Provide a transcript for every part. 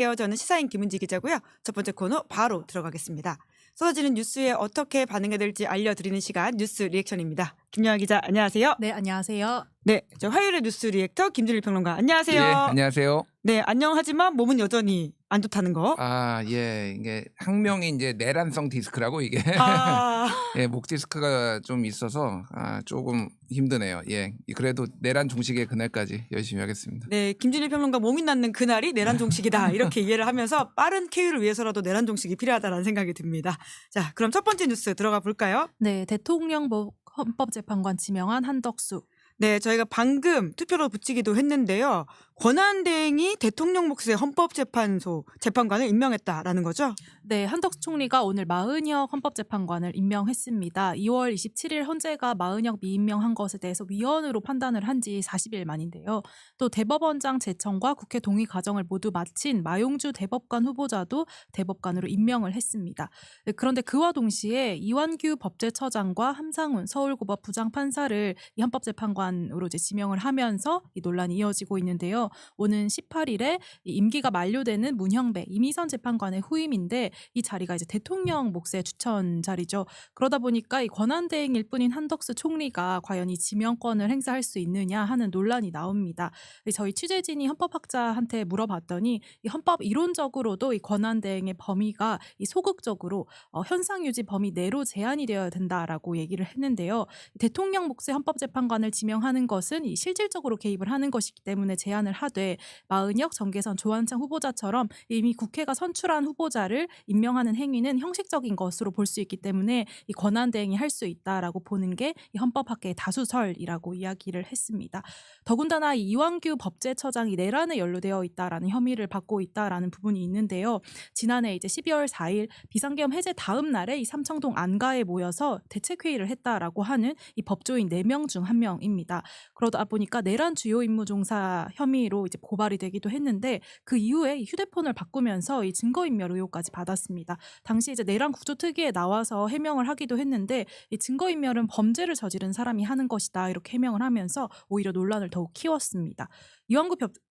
저는 시사인 김은지 기자고요. 첫 번째 코너 바로 들어가겠습니다. 쏟아지는 뉴스에 어떻게 반응해야 될지 알려드리는 시간 뉴스 리액션입니다. 김여아 기자 안녕하세요. 네, 안녕하세요. 네, 저 화요일의 뉴스 리액터 김준일 평론가 예, 안녕하세요. 안녕하세요. 네, 안녕하지만 몸은 여전히 안 좋다는 거. 아, 예, 이게 학명이 이제 내란성 디스크라고 이게 아, 예, 목 디스크가 좀 있어서 조금 힘드네요. 예, 그래도 내란 종식의 그날까지 열심히 하겠습니다. 네, 김준일 평론가 몸이 낫는 그날이 내란 종식이다 이렇게 이해를 하면서 빠른 쾌유를 위해서라도 내란 종식이 필요하다는 생각이 듭니다. 자, 그럼 첫 번째 뉴스 들어가 볼까요? 네, 대통령 헌법재판관 지명한 한덕수. 네, 저희가 방금 투표로 붙이기도 했는데요. 권한대행이 대통령 몫의 헌법재판소 재판관을 임명했다라는 거죠? 네, 한덕수 총리가 오늘 마은혁 헌법재판관을 임명했습니다. 2월 27일 헌재가 마은혁 미임명한 것에 대해서 위헌으로 판단을 한 지 40일 만인데요. 또 대법원장 제청과 국회 동의 과정을 모두 마친 마용주 대법관 후보자도 대법관으로 임명을 했습니다. 네, 그런데 그와 동시에 이완규 법제처장과 함상훈 서울고법 부장판사를 이 헌법재판관으로 이제 지명을 하면서 이 논란이 이어지고 있는데요. 오는 18일에 임기가 만료되는 문형배 이미선 재판관의 후임인데 이 자리가 이제 대통령 몫의 추천 자리죠. 그러다 보니까 이 권한대행일 뿐인 한덕수 총리가 과연 이 지명권을 행사할 수 있느냐 하는 논란이 나옵니다. 저희 취재진이 헌법학자한테 물어봤더니 이 헌법 이론적으로도 이 권한대행의 범위가 이 소극적으로 현상 유지 범위 내로 제한이 되어야 된다라고 얘기를 했는데요. 대통령 몫의 헌법재판관을 지명하는 것은 이 실질적으로 개입을 하는 것이기 때문에 제한을 하되 마은혁, 정계선, 조한창 후보자처럼 이미 국회가 선출한 후보자를 임명하는 행위는 형식적인 것으로 볼 수 있기 때문에 이 권한대행이 할 수 있다라고 보는 게 이 헌법학계의 다수설이라고 이야기를 했습니다. 더군다나 이완규 법제처장이 내란에 연루되어 있다라는 혐의를 받고 있다라는 부분이 있는데요. 지난해 이제 12월 4일 비상계엄 해제 다음 날에 이 삼청동 안가에 모여서 대책회의를 했다라고 하는 이 법조인 4명 중 1명입니다. 그러다 보니까 내란 주요 임무 종사 혐의로 이제 고발이 되기도 했는데 그 이후에 이 휴대폰을 바꾸면서 이 증거인멸 의혹까지 받았습니다. 당시 이제 내란 국조특위에 나와서 해명을 하기도 했는데 이 증거인멸은 범죄를 저지른 사람이 하는 것이다 이렇게 해명을 하면서 오히려 논란을 더욱 키웠습니다.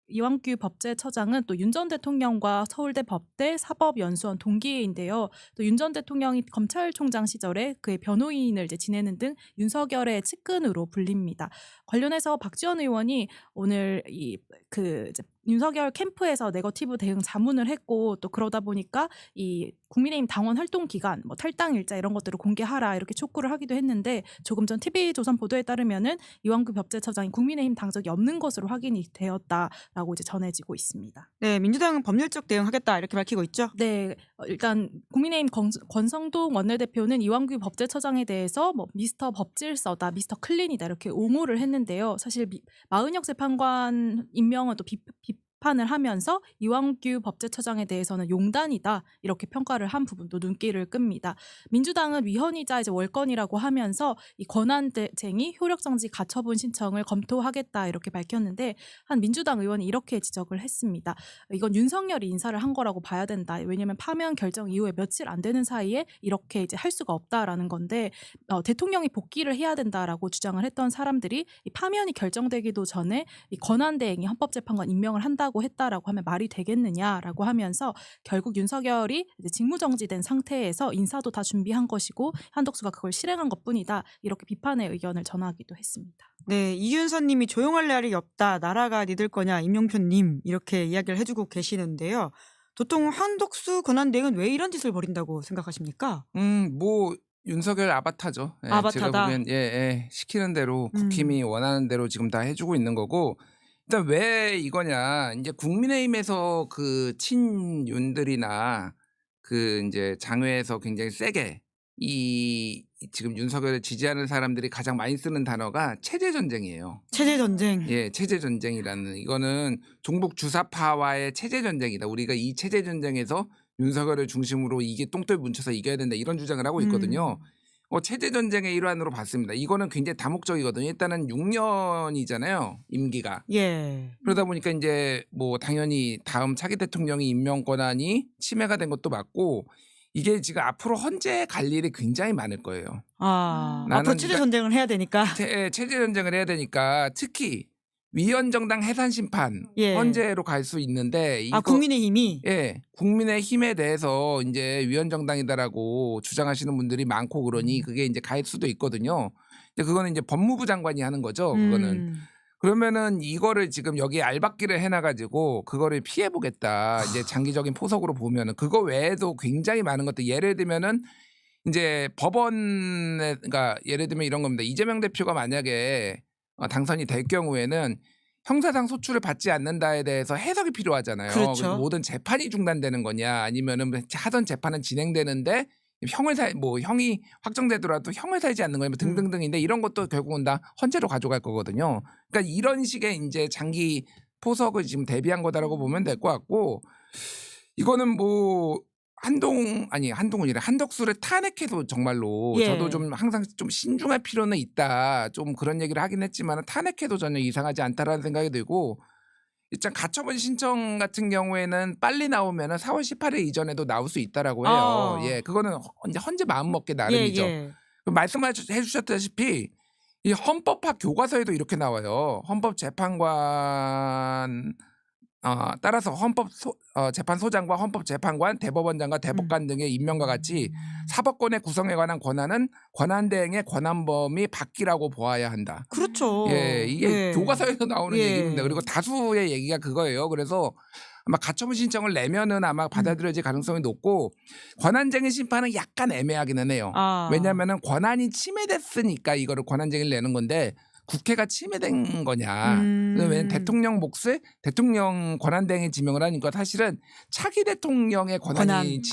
이완규 법제처장은 또 윤 전 대통령과 서울대 법대 사법연수원 동기인데요. 또 윤 전 대통령이 검찰총장 시절에 그의 변호인을 이제 지내는 등 윤석열의 측근으로 불립니다. 관련해서 박지원 의원이 오늘 이제 윤석열 캠프에서 네거티브 대응 자문을 했고 또 그러다 보니까 이 국민의힘 당원 활동 기간, 뭐 탈당 일자 이런 것들을 공개하라 이렇게 촉구를 하기도 했는데 조금 전 TV조선 보도에 따르면은 이완규 법제처장이 국민의힘 당적이 없는 것으로 확인이 되었다라고 이제 전해지고 있습니다. 네, 민주당은 법률적 대응하겠다 이렇게 밝히고 있죠? 네, 일단 국민의힘 권성동 원내대표는 이완규 법제처장에 대해서 뭐 미스터 법질서다, 미스터 클린이다 이렇게 옹호를 했는데요. 사실 마은혁 재판관 임명은 또 비판을 하면서 이완규 법제처장에 대해서는 용단이다 이렇게 평가를 한 부분도 눈길을 끕니다. 민주당은 위헌이자 이제 월권이라고 하면서 이 권한쟁의 효력정지 가처분 신청을 검토하겠다 이렇게 밝혔는데 한 민주당 의원이 이렇게 지적을 했습니다. 이건 윤석열이 인사를 한 거라고 봐야 된다. 왜냐하면 파면 결정 이후에 며칠 안 되는 사이에 이렇게 이제 할 수가 없다라는 건데 대통령이 복귀를 해야 된다라고 주장을 했던 사람들이 이 파면이 결정되기도 전에 이 권한대행이 헌법재판관 임명을 한다고 했다라고 하면 말이 되겠느냐라고 하면서 결국 윤석열이 이제 직무정지된 상태에서 인사도 다 준비한 것이고 한덕수가 그걸 실행한 것뿐이다 이렇게 비판의 의견을 전하기도 했습니다. 네, 이윤선 님이 조용할 날이 없다. 나라가 니들 거냐 임용표 님 이렇게 이야기를 해주고 계시는데요. 도통 한덕수 권한대행은 왜 이런 짓을 벌인다고 생각하십니까? 뭐 윤석열 아바타죠. 예, 아바타다. 제가 보기엔 시키는 대로 국힘이 원하는 대로 지금 다 해주고 있는 거고. 일단 왜 이거냐? 이제 국민의힘에서 그 친윤들이나 그 이제 장외에서 굉장히 세게 이 지금 윤석열을 지지하는 사람들이 가장 많이 쓰는 단어가 체제 전쟁이에요. 체제 전쟁. 예, 체제 전쟁이라는 이거는 종북 주사파와의 체제 전쟁이다. 우리가 이 체제 전쟁에서 윤석열을 중심으로 이게 똥돌 뭉쳐서 이겨야 된다 이런 주장을 하고 있거든요. 체제 전쟁의 일환으로 봤습니다. 이거는 굉장히 다목적이거든요. 일단은 6년이잖아요, 임기가. 예. 그러다 보니까 이제 뭐 당연히 다음 차기 대통령이 임명 권한이 침해가 된 것도 맞고 이게 지금 앞으로 헌재 갈 일이 굉장히 많을 거예요. 앞으로 나는 체제 전쟁을 해야 되니까. 체제 전쟁을 해야 되니까 특히 위헌정당 해산 심판 예. 헌재로 갈 수 있는데 이거 국민의힘이 예, 국민의힘에 대해서 이제 위헌정당이다라고 주장하시는 분들이 많고 그러니 그게 이제 갈 수도 있거든요. 근데 그거는 이제 법무부 장관이 하는 거죠. 그거는. 그러면은 이거를 지금 여기 알박기를 해놔가지고 그거를 피해보겠다. 이제 장기적인 포석으로 보면은 그거 외에도 굉장히 많은 것들 예를 들면은 이제 법원에 그러니까 예를 들면 이런 겁니다. 이재명 대표가 만약에 당선이 될 경우에는 형사상 소출을 받지 않는다에 대해서 해석이 필요하잖아요. 그렇죠. 그래서 모든 재판이 중단되는 거냐 아니면은 하던 재판은 진행되는데 형이 확정되더라도 형을 살지 않는 거냐 등등등인데 이런 것도 결국은 다 헌재로 가져갈 거거든요. 그러니까 이런 식의 이제 장기 포석을 지금 대비한 거다라고 보면 될 것 같고 이거는 뭐 한동훈이래 한덕수를 탄핵해도 정말로 예. 저도 좀 항상 좀 신중할 필요는 있다. 좀 그런 얘기를 하긴 했지만 탄핵해도 전혀 이상하지 않다라는 생각이 들고 일단 가처분 신청 같은 경우에는 빨리 나오면은 4월 18일 이전에도 나올 수 있다라고 해요. 예, 그거는 이제 헌재 마음 먹기 나름이죠. 예. 말씀해 주셨다시피 이 헌법학 교과서에도 이렇게 나와요. 헌법재판관 따라서 재판소장과 헌법재판관, 대법원장과 대법관 등의 임명과 같이 사법권의 구성에 관한 권한은 권한대행의 권한범위 밖이라고 보아야 한다. 그렇죠. 예, 이게 교과서에서 나오는 예. 얘기입니다. 그리고 다수의 얘기가 그거예요. 그래서 아마 가처분 신청을 내면은 아마 받아들여질 가능성이 높고 권한쟁의 심판은 약간 애매하기는 해요. 왜냐하면은 권한이 침해됐으니까 이거를 권한쟁의를 내는 건데 국회가 침해된 거냐. 왜냐면 대통령 몫을 대통령 권한대행에 지명을 하니까 사실은 차기 대통령의 권한이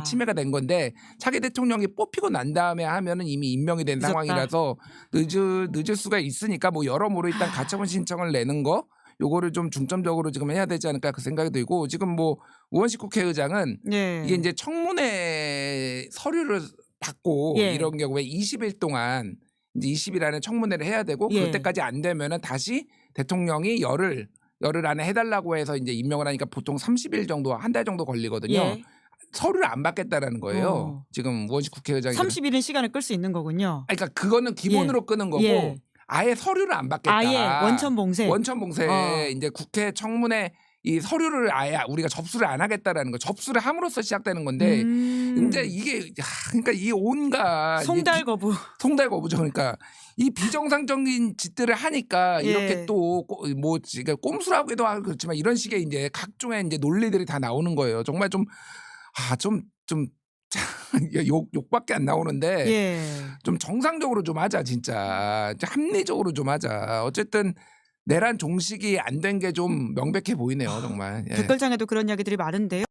침해가 된 건데 차기 대통령이 뽑히고 난 다음에 하면은 이미 임명이 된 늦었다. 상황이라서 늦을 수가 있으니까 뭐 여러모로 일단 가처분 신청을 내는 거 요거를 좀 중점적으로 지금 해야 되지 않을까 그 생각이 들고 지금 뭐 우원식 국회의장은 이게 이제 청문회 서류를 받고 이런 경우에 20일 동안 이제 20일 안에 청문회를 해야 되고 그때까지 안 되면은 다시 대통령이 열흘 안에 해달라고 해서 이제 임명을 하니까 보통 30일 정도 한 달 정도 걸리거든요. 서류를 안 받겠다라는 거예요. 지금 우원식 국회의장이 30일은 시간을 끌 수 있는 거군요. 그러니까 그거는 기본으로 끄는 거고 아예 서류를 안 받겠다. 아예 원천 봉쇄. 이제 국회 청문회 이 서류를 아예 우리가 접수를 안 하겠다라는 거. 접수를 함으로써 시작되는 건데 이제 이게 그러니까 이 온갖 송달 거부. 송달 거부죠. 그러니까 이 비정상적인 짓들을 하니까 이렇게 또 뭐 꼼수라고도 하고 그렇지만 이런 식의 이제 각종의 이제 논리들이 다 나오는 거예요. 정말 좀 욕밖에 안 나오는데 좀 정상적으로 좀 하자 진짜 합리적으로 좀 하자. 어쨌든 내란 종식이 안 된 게 좀 명백해 보이네요 정말. 댓글창에도 그런 이야기들이 많은데요.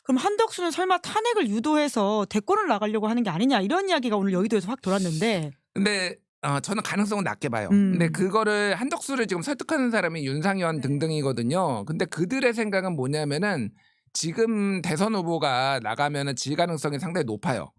그럼 한덕수는 설마 탄핵을 유도해서 대권을 나가려고 하는 게 아니냐 이런 이야기가 오늘 여의도에서 확 돌았는데. 근데 저는 가능성은 낮게 봐요. 근데 그거를 한덕수를 지금 설득하는 사람이 윤상현 등등이거든요. 근데 그들의 생각은 뭐냐면은 지금 대선 후보가 나가면은 질 가능성이 상당히 높아요.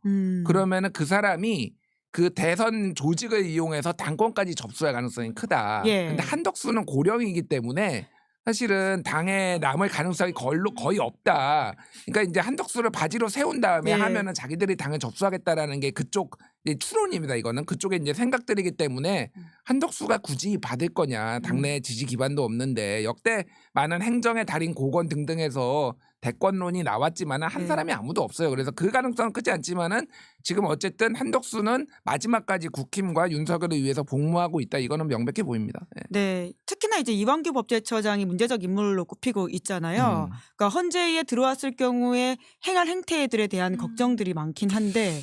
그러면은 그 사람이 그 대선 조직을 이용해서 당권까지 접수할 가능성이 크다. 근데 한덕수는 고령이기 때문에 사실은 당에 남을 가능성이 거의 없다. 그러니까 이제 한덕수를 바지로 세운 다음에 하면은 자기들이 당을 접수하겠다라는 게 그쪽 추론입니다. 이거는 그쪽에 이제 생각들이기 때문에 한덕수가 굳이 받을 거냐. 당내 지지 기반도 없는데 역대 많은 행정의 달인 고건 등등에서 대권론이 나왔지만은 한 사람이 아무도 없어요. 그래서 그 가능성은 크지 않지만은 지금 어쨌든 한덕수는 마지막까지 국힘과 윤석열을 위해서 복무하고 있다. 이거는 명백해 보입니다. 네, 특히나 이제 이완규 법제처장이 문제적 인물로 꼽히고 있잖아요. 그러니까 헌재에 들어왔을 경우에 행할 행태들에 대한 걱정들이 많긴 한데.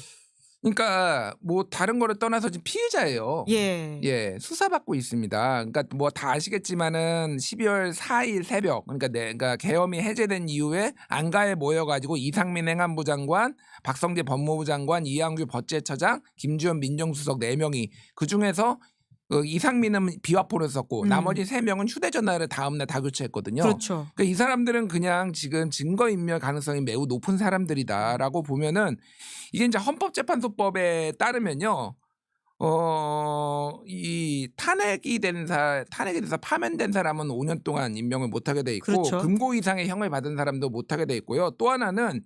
그러니까 뭐 다른 거를 떠나서 지금 피해자예요. 수사받고 있습니다. 그러니까 뭐 다 아시겠지만은 12월 4일 새벽 그러니까 계엄이 해제된 이후에 안가에 모여가지고 이상민 행안부 장관, 박성재 법무부 장관, 이완규 법제처장, 김주현 민정수석 4명이 그 중에서 이상민은 비화폰을 썼고 나머지 3명은 휴대전화를 다음날 다 교체했거든요. 그렇죠. 그러니까 이 사람들은 그냥 지금 증거인멸 가능성이 매우 높은 사람들이다라고 보면은 이게 이제 헌법재판소법에 따르면요. 이 탄핵이 돼서 파면된 사람은 5년 동안 임명을 못하게 돼 있고 금고 이상의 형을 받은 사람도 못하게 돼 있고요. 또 하나는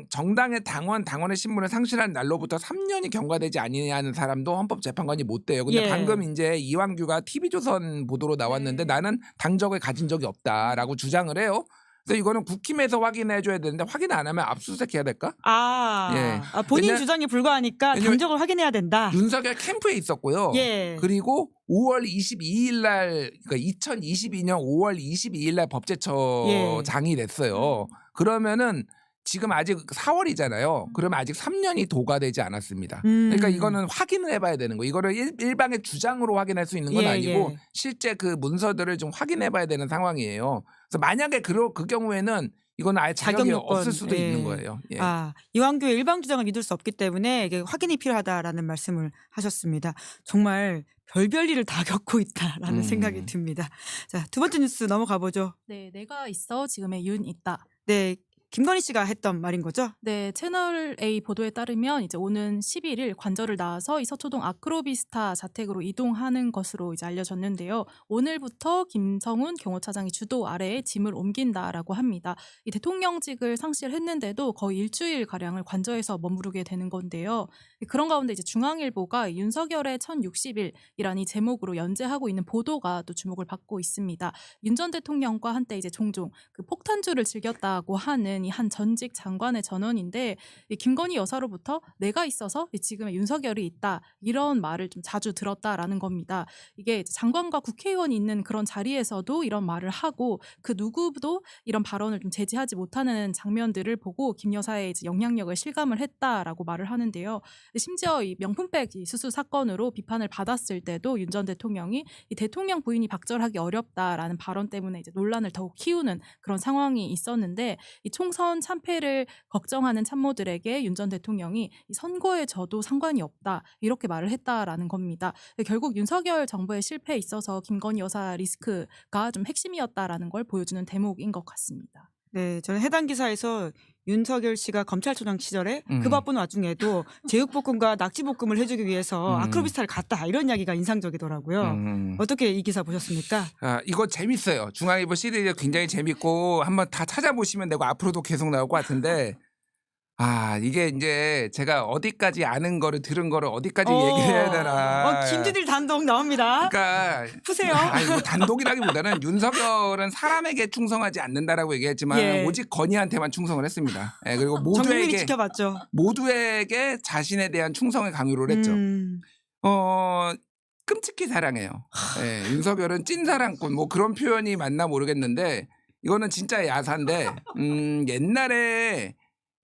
정당의 당원의 신분을 상실한 날로부터 3년이 경과되지 아니하는 사람도 헌법재판관이 못 돼요. 근데 예. 방금 이제 이완규가 TV조선 보도로 나왔는데 나는 당적을 가진 적이 없다라고 주장을 해요. 그래서 이거는 국힘에서 확인해 줘야 되는데 확인 안 하면 압수수색해야 될까? 예. 본인 주장에 불과하니까 왜냐면 당적을 확인해야 된다. 윤석열 캠프에 있었고요. 예. 그리고 5월 22일 날 그러니까 2022년 5월 22일 날 법제처장이 됐어요. 그러면은 지금 아직 4월이잖아요. 그러면 아직 3년이 도과되지 않았습니다. 그러니까 이거는 확인을 해봐야 되는 거예요. 이거를 일방의 주장으로 확인할 수 있는 건 아니고 실제 그 문서들을 좀 확인해봐야 되는 상황이에요. 그래서 만약에 그 경우에는 이거는 아예 자격이 없을 수도 있는 거예요. 예. 이완규의 일방 주장을 믿을 수 없기 때문에 이게 확인이 필요하다라는 말씀을 하셨습니다. 정말 별별 일을 다 겪고 있다라는 생각이 듭니다. 자, 두 번째 뉴스 넘어가 보죠. 네, 내가 있어 지금의 윤 있다. 네. 김건희 씨가 했던 말인 거죠? 네, 채널 A 보도에 따르면 이제 오는 11일 관저를 나와서 이 서초동 아크로비스타 자택으로 이동하는 것으로 이제 알려졌는데요. 오늘부터 김성훈 경호차장이 주도 아래에 짐을 옮긴다라고 합니다. 이 대통령직을 상실했는데도 거의 일주일 가량을 관저에서 머무르게 되는 건데요. 그런 가운데 이제 중앙일보가 윤석열의 1060일이라는 제목으로 연재하고 있는 보도가 또 주목을 받고 있습니다. 윤 전 대통령과 한때 이제 종종 그 폭탄주를 즐겼다고 하는 이 한 전직 장관의 전원인데 이 김건희 여사로부터 내가 있어서 지금의 윤석열이 있다 이런 말을 좀 자주 들었다라는 겁니다. 이게 장관과 국회의원이 있는 그런 자리에서도 이런 말을 하고 그 누구도 이런 발언을 좀 제지하지 못하는 장면들을 보고 김 여사의 이제 영향력을 실감을 했다라고 말을 하는데요. 심지어 이 명품백 수수 사건으로 비판을 받았을 때도 윤 전 대통령이 이 대통령 부인이 박절하기 어렵다라는 발언 때문에 이제 논란을 더욱 키우는 그런 상황이 있었는데 이 총선 참패를 걱정하는 참모들에게 윤 전 대통령이 이 선거에 져도 상관이 없다 이렇게 말을 했다라는 겁니다. 결국 윤석열 정부의 실패에 있어서 김건희 여사 리스크가 좀 핵심이었다라는 걸 보여주는 대목인 것 같습니다. 네, 저는 해당 기사에서 윤석열 씨가 검찰총장 시절에 그 바쁜 와중에도 제육볶음과 낙지볶음을 해주기 위해서 아크로비스타를 갔다 이런 이야기가 인상적이더라고요. 어떻게 이 기사 보셨습니까? 이거 재밌어요. 중앙일보 시리즈 굉장히 재밌고 한번 다 찾아보시면 되고 앞으로도 계속 나올 것 같은데 이게 이제 제가 어디까지 아는 거를 들은 거를 어디까지 얘기를 해야 되나. 김지들 단독 나옵니다. 그러니까 푸세요. 뭐 단독이라기보다는 윤석열은 사람에게 충성하지 않는다라고 얘기했지만 오직 건희한테만 충성을 했습니다. 그리고 전국민이 지켜봤죠. 모두에게 자신에 대한 충성을 강요를 했죠. 끔찍히 사랑해요. 윤석열은 찐사랑꾼 뭐 그런 표현이 맞나 모르겠는데 이거는 진짜 야사인데 옛날에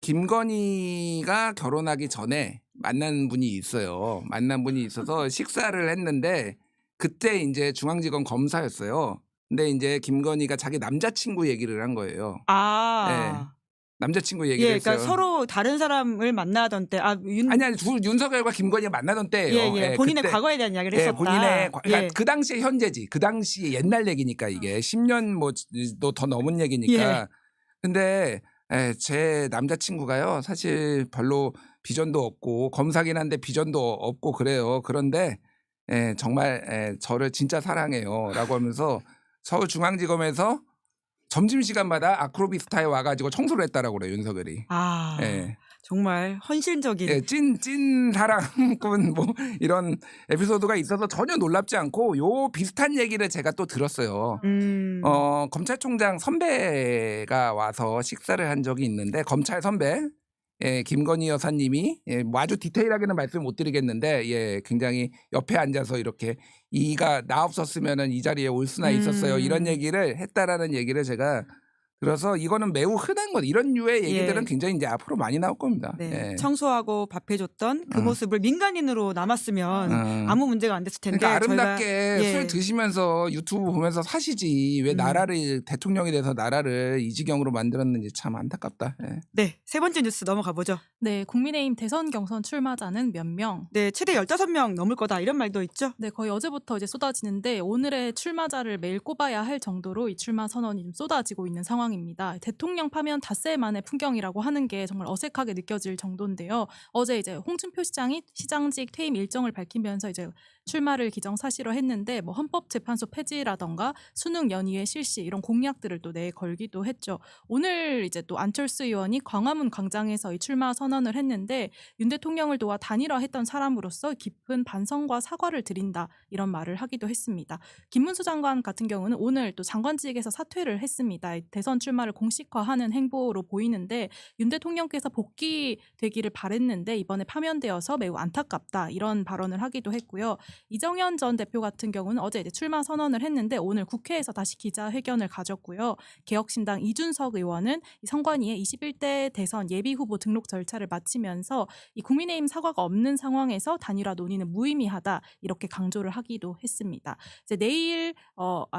김건희가 결혼하기 전에 만난 분이 있어요. 만난 분이 있어서 식사를 했는데 그때 이제 중앙지검 검사였어요. 근데 이제 김건희가 자기 남자친구 얘기를 한 거예요. 남자친구 얘기를 했어요. 그러니까 서로 다른 사람을 만나던 때 아니 윤석열과 김건희가 만나던 때예요. 본인의 그때, 과거에 대한 이야기를 했었다. 그러니까 그 당시의 현재지. 그 당시 옛날 얘기니까 이게 10년 뭐도 더 넘은 얘기니까. 근데 제 남자친구가요. 사실 별로 비전도 없고 검사긴 한데 비전도 없고 그래요. 그런데 정말 저를 진짜 사랑해요. 라고 하면서 서울중앙지검에서 점심시간마다 아크로비스타에 와가지고 청소를 했다라고 그래요. 윤석열이. 정말 헌신적인. 찐 사랑꾼 뭐 이런 에피소드가 있어서 전혀 놀랍지 않고 요 비슷한 얘기를 제가 또 들었어요. 검찰총장 선배가 와서 식사를 한 적이 있는데 검찰 선배 김건희 여사님이 뭐 아주 디테일하게는 말씀 못 드리겠는데 굉장히 옆에 앉아서 이렇게 이가 나 없었으면은 이 자리에 올 수나 있었어요. 이런 얘기를 했다라는 얘기를 제가 들어서 이거는 매우 흔한 것. 이런 류의 얘기들은 굉장히 이제 앞으로 많이 나올 겁니다. 청소하고 밥 해줬던 그 모습을 민간인으로 남았으면 아무 문제가 안 됐을 텐데. 그러니까 아름답게 술 드시면서 유튜브 보면서 사시지 왜 나라를 대통령이 돼서 나라를 이 지경으로 만들었는지 참 안타깝다. 네, 세 번째 뉴스 넘어가 보죠. 네, 국민의힘 대선 경선 출마자는 몇 명? 네, 최대 15명 넘을 거다 이런 말도 있죠. 네, 거의 어제부터 이제 쏟아지는데 오늘의 출마자를 매일 꼽아야 할 정도로 이 출마 선언이 좀 쏟아지고 있는 상황. 상황입니다. 대통령 파면 닷새 만의 풍경이라고 하는 게 정말 어색하게 느껴질 정도인데요. 어제 이제 홍준표 시장이 시장직 퇴임 일정을 밝히면서 이제 출마를 기정사실화했는데 뭐 헌법재판소 폐지라던가 수능 연의회 실시 이런 공약들을 또 내걸기도 했죠. 오늘 이제 또 안철수 의원이 광화문 광장에서 이 출마 선언을 했는데 윤 대통령을 도와 단일화했던 사람으로서 깊은 반성과 사과를 드린다 이런 말을 하기도 했습니다. 김문수 장관 같은 경우는 오늘 또 장관직에서 사퇴를 했습니다. 대선 출마를 공식화하는 행보로 보이는데 윤 대통령께서 복귀되기를 바랬는데 이번에 파면되어서 매우 안타깝다 이런 발언을 하기도 했고요. 이정현 전 대표 같은 경우는 어제 이제 출마 선언을 했는데 오늘 국회에서 다시 기자회견을 가졌고요. 개혁신당 이준석 의원은 이 선관위의 21대 대선 예비후보 등록 절차를 마치면서 이 국민의힘 사과가 없는 상황에서 단일화 논의는 무의미하다 이렇게 강조를 하기도 했습니다. 이제 내일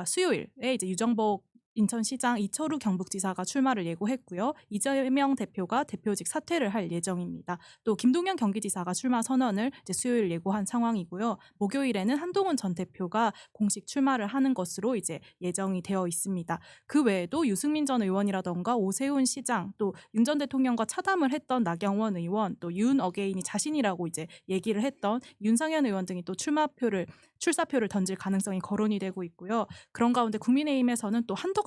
수요일에 이제 유정복 인천시장 이철우 경북지사가 출마를 예고했고요. 이재명 대표가 대표직 사퇴를 할 예정입니다. 또 김동연 경기지사가 출마 선언을 이제 수요일 예고한 상황이고요. 목요일에는 한동훈 전 대표가 공식 출마를 하는 것으로 이제 예정이 되어 있습니다. 그 외에도 유승민 전 의원이라던가 오세훈 시장, 또 윤 전 대통령과 차담을 했던 나경원 의원, 또 윤 어게인이 자신이라고 이제 얘기를 했던 윤상현 의원 등이 또 출사표를 던질 가능성이 거론이 되고 있고요. 그런 가운데 국민의힘에서는 또 한덕수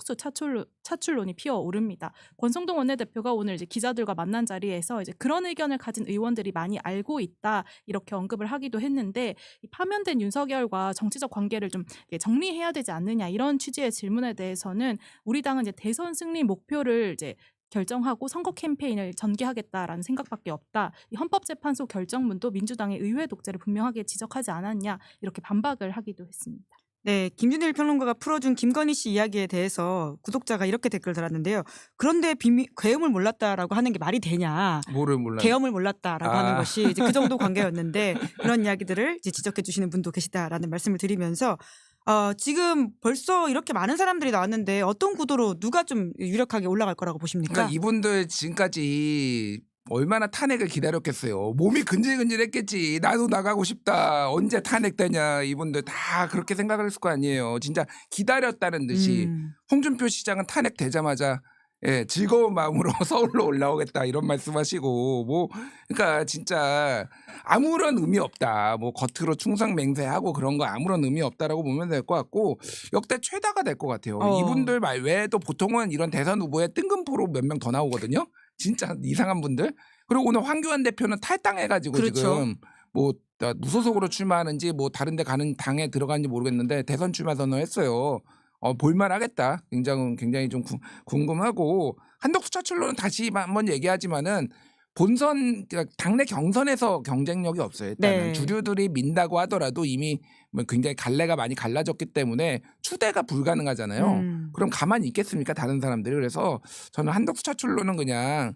차출론이 피어오릅니다. 권성동 원내대표가 오늘 이제 기자들과 만난 자리에서 이제 그런 의견을 가진 의원들이 많이 알고 있다 이렇게 언급을 하기도 했는데 이 파면된 윤석열과 정치적 관계를 좀 정리해야 되지 않느냐 이런 취지의 질문에 대해서는 우리 당은 이제 대선 승리 목표를 이제 결정하고 선거 캠페인을 전개하겠다라는 생각밖에 없다. 이 헌법재판소 결정문도 민주당의 의회 독재를 분명하게 지적하지 않았냐 이렇게 반박을 하기도 했습니다. 네, 김준일 평론가가 풀어준 김건희 씨 이야기에 대해서 구독자가 이렇게 댓글 달았는데요. 그런데 계엄을 몰랐다라고 하는 게 말이 되냐? 뭐를 몰라? 계엄을 몰랐다라고 하는 것이 이제 그 정도 관계였는데 그런 이야기들을 이제 지적해 주시는 분도 계시다라는 말씀을 드리면서 지금 벌써 이렇게 많은 사람들이 나왔는데 어떤 구도로 누가 좀 유력하게 올라갈 거라고 보십니까? 그러니까 이분들 지금까지 얼마나 탄핵을 기다렸겠어요. 몸이 근질근질했겠지. 나도 나가고 싶다. 언제 탄핵되냐. 이분들 다 그렇게 생각을 했을 거 아니에요. 진짜 기다렸다는 듯이 홍준표 시장은 탄핵되자마자 즐거운 마음으로 서울로 올라오겠다 이런 말씀하시고 뭐 그러니까 진짜 아무런 의미 없다. 뭐 겉으로 충성맹세하고 그런 거 아무런 의미 없다라고 보면 될 것 같고 역대 최다가 될 것 같아요. 이분들 말 외에도 보통은 이런 대선 후보에 뜬금포로 몇 명 더 나오거든요. 진짜 이상한 분들. 그리고 오늘 황교안 대표는 탈당해가지고 그렇죠. 지금 뭐 무소속으로 출마하는지 뭐 다른 데 가는 당에 들어가는지 모르겠는데 대선 출마 선언했어요. 볼만하겠다. 굉장히 좀 궁금하고 한덕수 차출로는 다시 한번 얘기하지만은 본선 그러니까 당내 경선에서 경쟁력이 없어요. 일단은 네. 주류들이 민다고 하더라도 이미 뭐 굉장히 갈래가 많이 갈라졌기 때문에 추대가 불가능하잖아요. 그럼 가만히 있겠습니까? 다른 사람들이. 그래서 저는 한덕수 차출로는 그냥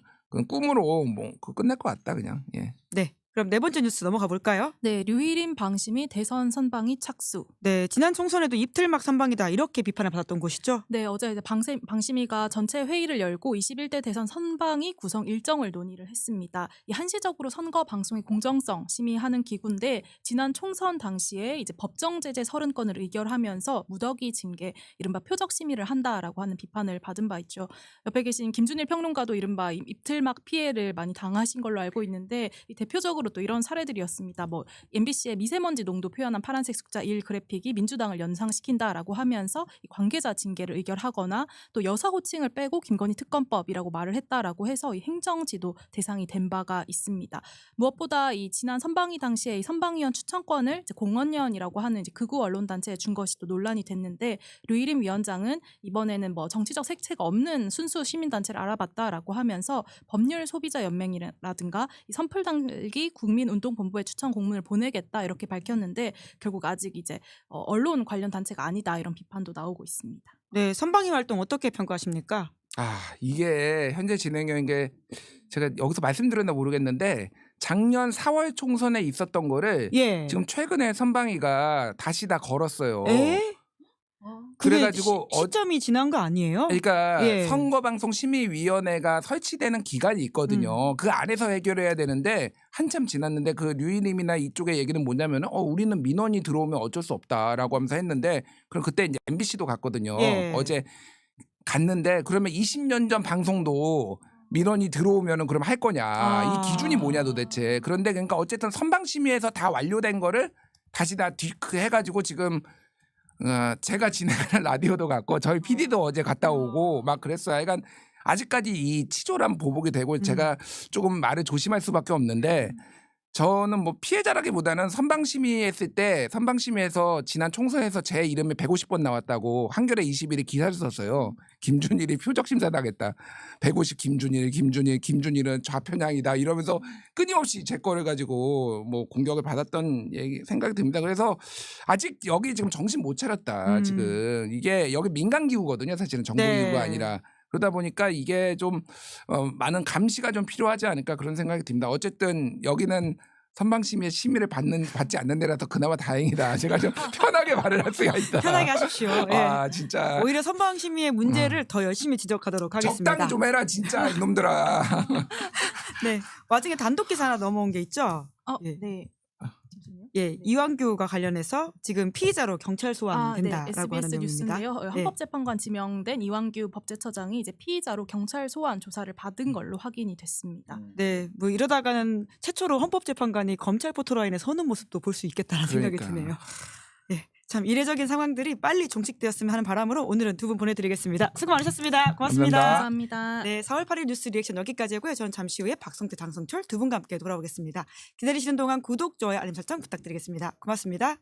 꿈으로 뭐 끝낼 것 같다 그냥. 예. 네. 그럼 네 번째 뉴스 넘어가 볼까요? 네, 류일임 방심이 대선 선방이 착수. 네, 지난 총선에도 입틀막 선방이다 이렇게 비판을 받았던 곳이죠. 네, 어제 이제 방심위가 전체 회의를 열고 21대 대선 선방위 구성 일정을 논의를 했습니다. 이 한시적으로 선거 방송의 공정성 심의하는 기구인데 지난 총선 당시에 이제 법정 제재 30건을 의결하면서 무더기 징계, 이른바 표적 심의를 한다라고 하는 비판을 받은 바 있죠. 옆에 계신 김준일 평론가도 이른바 입틀막 피해를 많이 당하신 걸로 알고 있는데 이 대표적으로 또 이런 사례들이었습니다. 뭐 MBC의 미세먼지 농도 표현한 파란색 숫자 1 그래픽이 민주당을 연상시킨다라고 하면서 이 관계자 징계를 의결하거나 또 여사 호칭을 빼고 김건희 특검법이라고 말을 했다라고 해서 이 행정지도 대상이 된 바가 있습니다. 무엇보다 이 지난 선방위 당시에 이 선방위원 추천권을 이제 공언위원이라고 하는 이제 극우 언론 단체에 준 것이 또 논란이 됐는데 류일임 위원장은 이번에는 뭐 정치적 색채가 없는 순수 시민단체를 알아봤다라고 하면서 법률 소비자 연맹이라든가 이 선풀 달기 국민운동본부에 추천 공문을 보내겠다 이렇게 밝혔는데 결국 아직 이제 언론 관련 단체가 아니다 이런 비판도 나오고 있습니다. 네, 선방위 활동 어떻게 평가하십니까? 이게 현재 진행형인 게 제가 여기서 말씀드렸나 모르겠는데 작년 4월 총선에 있었던 거를 지금 최근에 선방위가 다시 다 걸었어요. 그래가지고 시점이 지난 거 아니에요? 그러니까 선거방송심의위원회가 설치되는 기간이 있거든요. 그 안에서 해결해야 되는데 한참 지났는데 그 류일임이나 이쪽의 얘기는 뭐냐면은 우리는 민원이 들어오면 어쩔 수 없다라고 하면서 했는데 그럼 그때 이제 MBC도 갔거든요. 어제 갔는데 그러면 20년 전 방송도 민원이 들어오면은 그럼 할 거냐 이 기준이 뭐냐 도대체. 그런데 그러니까 어쨌든 선방심의에서 다 완료된 거를 다시 다 해가지고 지금 제가 진행하는 라디오도 갔고 저희 PD도 어제 갔다 오고 막 그랬어요. 그러니까 아직까지 이 치졸한 보복이 되고 제가 조금 말을 조심할 수밖에 없는데 저는 뭐 피해자라기보다는 선방심의했을 때 선방심의에서 지난 총선에서 제 이름이 150번 나왔다고 한겨레 21이 기사를 썼어요. 김준일이 표적심사 당했다. 150 김준일은 좌편향이다 이러면서 끊임없이 제 거를 가지고 뭐 공격을 받았던 생각이 듭니다. 그래서 아직 여기 지금 정신 못 차렸다. 지금 이게 여기 민간기구거든요. 사실은 정부기구가 아니라. 그러다 보니까 이게 좀 많은 감시가 좀 필요하지 않을까 그런 생각이 듭니다. 어쨌든 여기는 선방심의의 심의를 받지 않는 데라서 그나마 다행이다. 제가 좀 편하게 말을 할 수가 있다. 편하게 하십시오. 예. 아 진짜. 오히려 선방심의의 문제를 더 열심히 지적하도록 하겠습니다. 적당히 좀 해라 진짜 이놈들아. 네, 와중에 단독 기사 하나 넘어온 게 있죠. 네. 예, 이완규가 관련해서 지금 피의자로 경찰 소환된다라고 네. 하는 SBS 내용입니다. 뉴스인데요. 헌법재판관 지명된 이완규 법제처장이 이제 피의자로 경찰 소환 조사를 받은 걸로 확인이 됐습니다. 네, 뭐 이러다가는 최초로 헌법재판관이 검찰 포토라인에 서는 모습도 볼 수 있겠다는 생각이 드네요. 예, 참 이례적인 상황들이 빨리 종식되었으면 하는 바람으로 오늘은 두 분 보내드리겠습니다. 수고 많으셨습니다. 고맙습니다. 감사합니다. 네, 4월 8일 뉴스 리액션 여기까지 하고요. 저는 잠시 후에 박성태, 장성철 두 분과 함께 돌아오겠습니다. 기다리시는 동안 구독, 좋아요, 알림 설정 부탁드리겠습니다. 고맙습니다.